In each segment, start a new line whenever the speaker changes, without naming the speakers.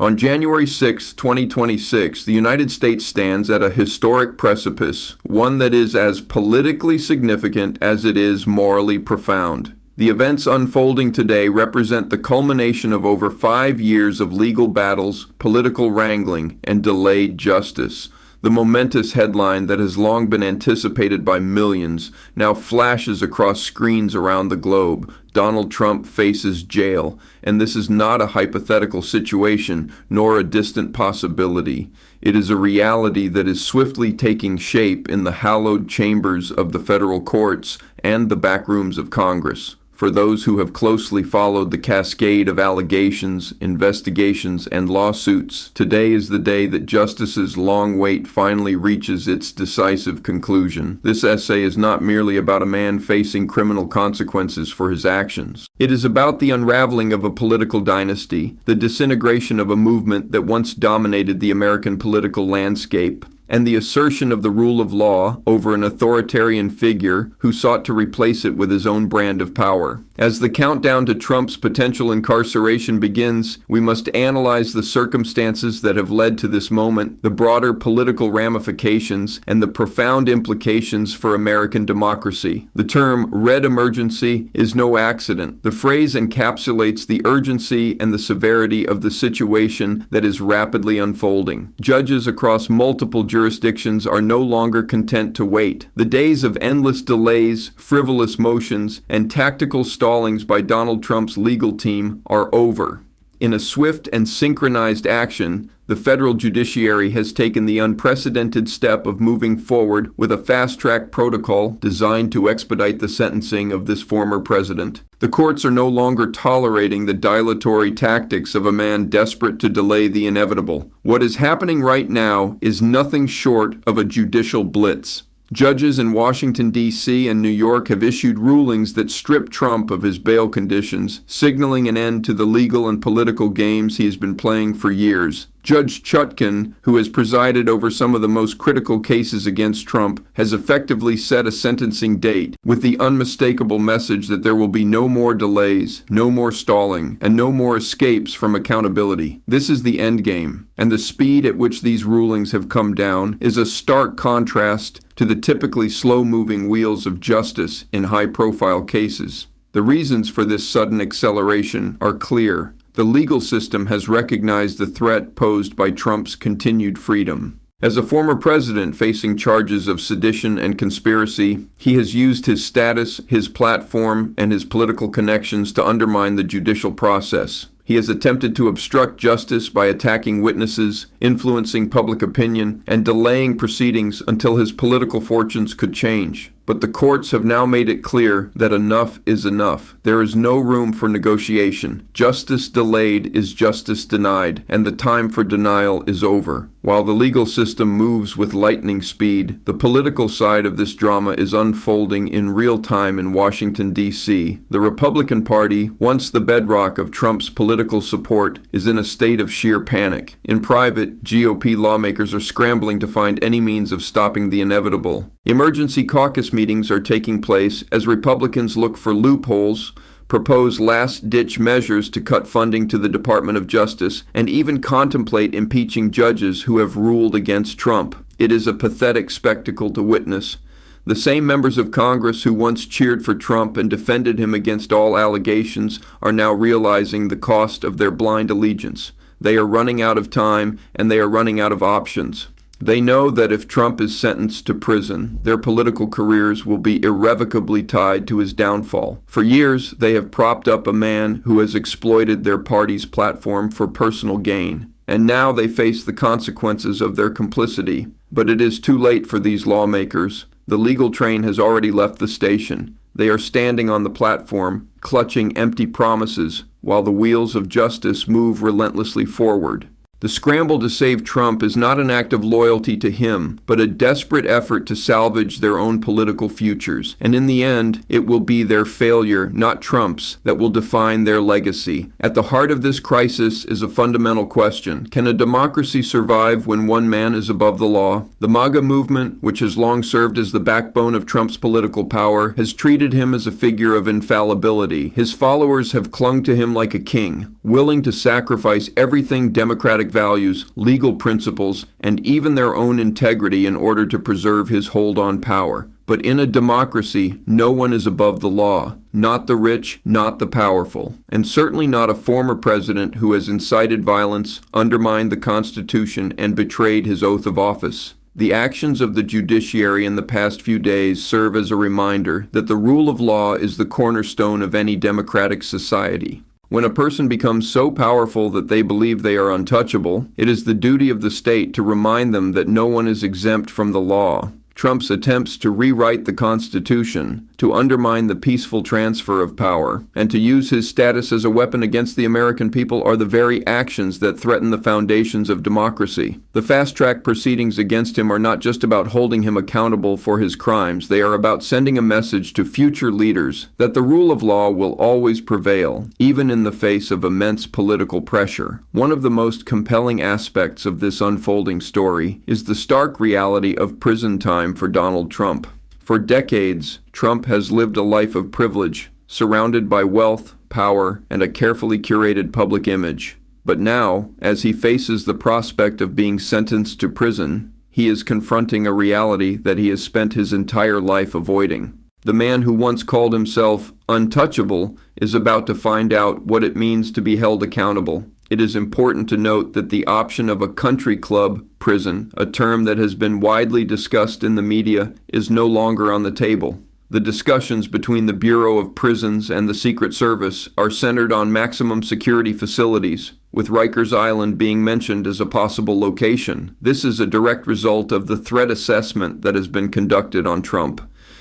On January 6, 2026, the United States stands at a historic precipice, one that is as politically significant as it is morally profound. The events unfolding today represent the culmination of over 5 years of legal battles, political wrangling, and delayed justice. The momentous headline that has long been anticipated by millions now flashes across screens around the globe. Donald Trump faces jail, and this is not a hypothetical situation, nor a distant possibility. It is a reality that is swiftly taking shape in the hallowed chambers of the federal courts and the backrooms of Congress. For those who have closely followed the cascade of allegations, investigations, and lawsuits, today is the day that justice's long wait finally reaches its decisive conclusion. This essay is not merely about a man facing criminal consequences for his actions. It is about the unraveling of a political dynasty, the disintegration of a movement that once dominated the American political landscape, and the assertion of the rule of law over an authoritarian figure who sought to replace it with his own brand of power. As the countdown to Trump's potential incarceration begins, we must analyze the circumstances that have led to this moment, the broader political ramifications, and the profound implications for American democracy. The term red emergency is no accident. The phrase encapsulates the urgency and the severity of the situation that is rapidly unfolding. Judges across multiple jurisdictions are no longer content to wait. The days of endless delays, frivolous motions, and tactical stallings by Donald Trump's legal team are over. In a swift and synchronized action, the federal judiciary has taken the unprecedented step of moving forward with a fast-track protocol designed to expedite the sentencing of this former president. The courts are no longer tolerating the dilatory tactics of a man desperate to delay the inevitable. What is happening right now is nothing short of a judicial blitz. Judges in Washington, D.C. and New York have issued rulings that strip Trump of his bail conditions, signaling an end to the legal and political games he has been playing for years. Judge Chutkan, who has presided over some of the most critical cases against Trump, has effectively set a sentencing date with the unmistakable message that there will be no more delays, no more stalling, and no more escapes from accountability. This is the endgame, and the speed at which these rulings have come down is a stark contrast to the typically slow-moving wheels of justice in high-profile cases. The reasons for this sudden acceleration are clear. The legal system has recognized the threat posed by Trump's continued freedom. As a former president facing charges of sedition and conspiracy, he has used his status, his platform, and his political connections to undermine the judicial process. He has attempted to obstruct justice by attacking witnesses, influencing public opinion, and delaying proceedings until his political fortunes could change. But the courts have now made it clear that enough is enough. There is no room for negotiation. Justice delayed is justice denied, and the time for denial is over. While the legal system moves with lightning speed, the political side of this drama is unfolding in real time in Washington, D.C. The Republican Party, once the bedrock of Trump's political support, is in a state of sheer panic. In private, GOP lawmakers are scrambling to find any means of stopping the inevitable. Emergency caucus meetings are taking place as Republicans look for loopholes, propose last-ditch measures to cut funding to the Department of Justice, and even contemplate impeaching judges who have ruled against Trump. It is a pathetic spectacle to witness. The same members of Congress who once cheered for Trump and defended him against all allegations are now realizing the cost of their blind allegiance. They are running out of time, and they are running out of options. They know that if Trump is sentenced to prison, their political careers will be irrevocably tied to his downfall. For years, they have propped up a man who has exploited their party's platform for personal gain. And now they face the consequences of their complicity. But it is too late for these lawmakers. The legal train has already left the station. They are standing on the platform, clutching empty promises, while the wheels of justice move relentlessly forward. The scramble to save Trump is not an act of loyalty to him, but a desperate effort to salvage their own political futures. And in the end, it will be their failure, not Trump's, that will define their legacy. At the heart of this crisis is a fundamental question. Can a democracy survive when one man is above the law? The MAGA movement, which has long served as the backbone of Trump's political power, has treated him as a figure of infallibility. His followers have clung to him like a king, willing to sacrifice everything democratic values, legal principles, and even their own integrity in order to preserve his hold on power. But in a democracy, no one is above the law. Not the rich, not the powerful, and certainly not a former president who has incited violence, undermined the Constitution, and betrayed his oath of office. The actions of the judiciary in the past few days serve as a reminder that the rule of law is the cornerstone of any democratic society. When a person becomes so powerful that they believe they are untouchable, it is the duty of the state to remind them that no one is exempt from the law. Trump's attempts to rewrite the Constitution, to undermine the peaceful transfer of power, and to use his status as a weapon against the American people are the very actions that threaten the foundations of democracy. The fast-track proceedings against him are not just about holding him accountable for his crimes. They are about sending a message to future leaders that the rule of law will always prevail, even in the face of immense political pressure. One of the most compelling aspects of this unfolding story is the stark reality of prison time for Donald Trump. For decades, Trump has lived a life of privilege, surrounded by wealth, power, and a carefully curated public image. But now, as he faces the prospect of being sentenced to prison, he is confronting a reality that he has spent his entire life avoiding. The man who once called himself untouchable is about to find out what it means to be held accountable. It is important to note that the option of a country club prison, a term that has been widely discussed in the media, is no longer on the table. The discussions between the Bureau of Prisons and the Secret Service are centered on maximum security facilities, with Rikers Island being mentioned as a possible location. This is a direct result of the threat assessment that has been conducted on Trump.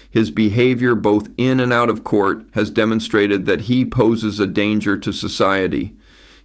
His behavior both in and out of court has demonstrated that he poses a danger to society.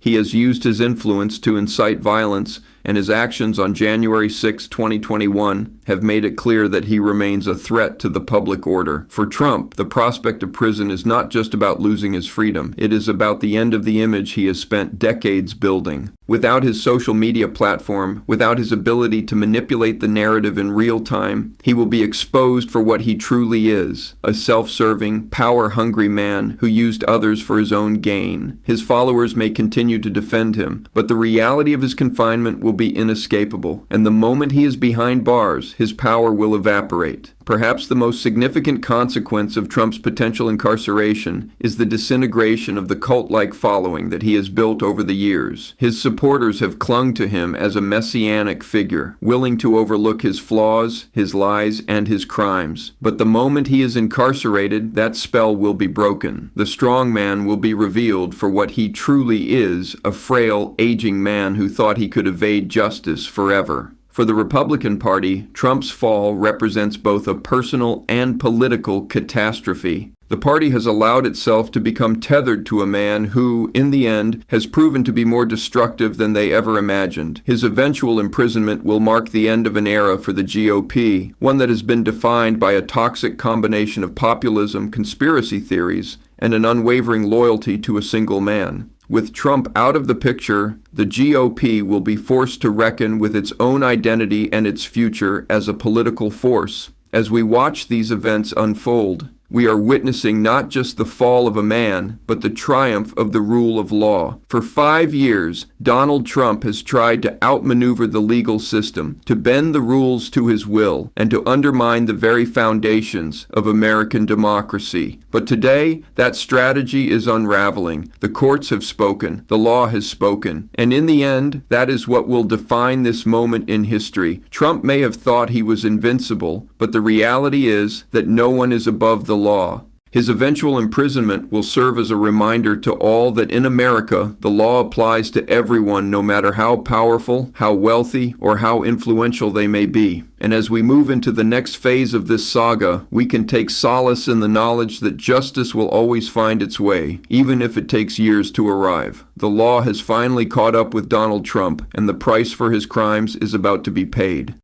He has used his influence to incite violence, and his actions on January 6, 2021 have made it clear that he remains a threat to the public order. For Trump, the prospect of prison is not just about losing his freedom. It is about the end of the image he has spent decades building. Without his social media platform, without his ability to manipulate the narrative in real time, he will be exposed for what he truly is, a self-serving, power-hungry man who used others for his own gain. His followers may continue to defend him, but the reality of his confinement will be inescapable, and the moment he is behind bars, his power will evaporate. Perhaps the most significant consequence of Trump's potential incarceration is the disintegration of the cult-like following that he has built over the years. His supporters have clung to him as a messianic figure, willing to overlook his flaws, his lies, and his crimes. But the moment he is incarcerated, that spell will be broken. The strong man will be revealed for what he truly is, a frail, aging man who thought he could evade justice forever. For the Republican Party, Trump's fall represents both a personal and political catastrophe. The party has allowed itself to become tethered to a man who, in the end, has proven to be more destructive than they ever imagined. His eventual imprisonment will mark the end of an era for the GOP, one that has been defined by a toxic combination of populism, conspiracy theories, and an unwavering loyalty to a single man. With Trump out of the picture, the GOP will be forced to reckon with its own identity and its future as a political force. As we watch these events unfold, we are witnessing not just the fall of a man, but the triumph of the rule of law. For 5 years, Donald Trump has tried to outmaneuver the legal system, to bend the rules to his will, and to undermine the very foundations of American democracy. But today, that strategy is unraveling. The courts have spoken, the law has spoken, and in the end, that is what will define this moment in history. Trump may have thought he was invincible, but the reality is that no one is above the law. His eventual imprisonment will serve as a reminder to all that in America, the law applies to everyone no matter how powerful, how wealthy, or how influential they may be. And as we move into the next phase of this saga, we can take solace in the knowledge that justice will always find its way, even if it takes years to arrive. The law has finally caught up with Donald Trump, and the price for his crimes is about to be paid.